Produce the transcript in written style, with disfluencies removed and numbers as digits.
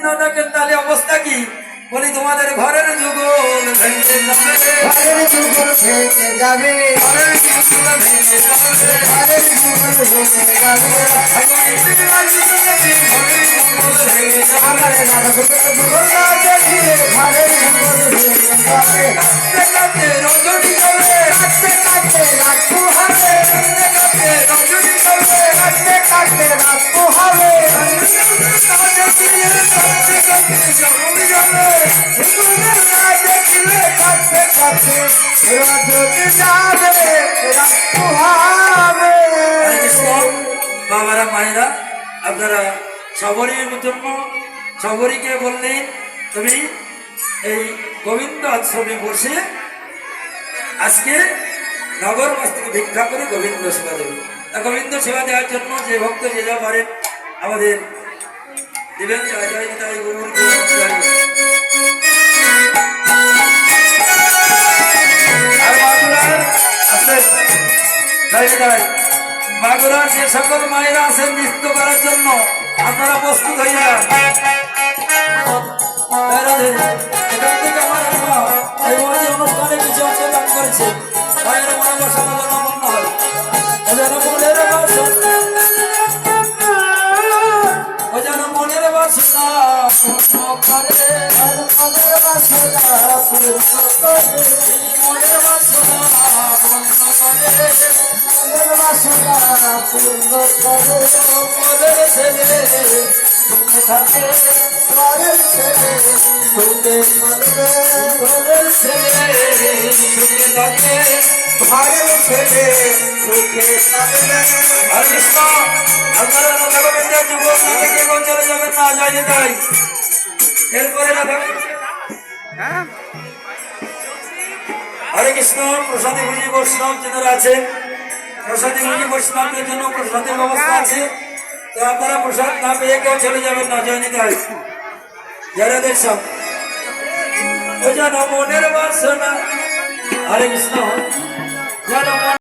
নাটকের তালে অবস্থা কি বলি তোমাদের ঘরের যুগল ভেঙে যাবে ঘরের যুগল ভেঙে যাবে ঘরের যুগল ভেঙে যাবে ঘরের যুগল ভেঙে যাবে আমার নাটকের যুগল না দেখিলে ঘরের যুগল ভেঙে যাবে কাঁদতে রজনী যাবে কাটতে কাটতে রাত পোহাবে রজনী যাবে কাটতে কাটতে রাত পোহাবে না দেখিলে কাটতে কাটতে রজনী যাবে রাত পোহাবে। বাবারা মায়েরা আপনারা সবরীর জন্য সবরীকে বললেন তুমি এই গোবিন্দ আশ্রমে বসে আজকে নগরবাসীকে ভিক্ষা করে গোবিন্দ সেবা দেবে তা গোবিন্দ সেবা দেওয়ার জন্য যে ভক্ত যে যা পারেন আমাদের দিবেন জয় জয় নিতাই গৌর জয়। আর মাগুরার আছেন জয় নিতাই মাগুরার যে সকল মায়েরা আছেন নৃত্য করার জন্য আপনারা প্রস্তুত হয়ে যান। এখান থেকে আমার এই অনুষ্ঠানে কিছু অংশগ্রহণ করেছে মায়ের মনে বসানো যেন মন্য হয় যেন মনের বাসনা ও যেন মনের বাসনা পূর্ণ করে মনের বাসনা পূর্ণ করে মনের বাসনা পূর্ণ করে মনের বাসনা পূর্ণ করে মনের ছেলে সুখে থাকে ঘরের ছেলে সুখে থাকবে মনের ছেলে সুখে থাকে ঘরের ছেলে সুখে থাকবে। আর কৃষ্ণ আপনারা রাধা গোবিন্দের যুবক নামে কে কোন চলে যাবেন না জয় নিতাই এরপরে রাধা হরে কৃষ্ণ প্রসাদী ভুজি বৈষ্ণব যারা আছেন প্রসাদী ভুজি বৈষ্ণবদের জন্য প্রসাদের ব্যবস্থা আছে তো আপনারা প্রসাদ না পেয়ে কেউ চলে যাবেন না জয় নিতাই যারা দেখছেন ও যেন মনের বাসনা হরে কৃষ্ণ যেন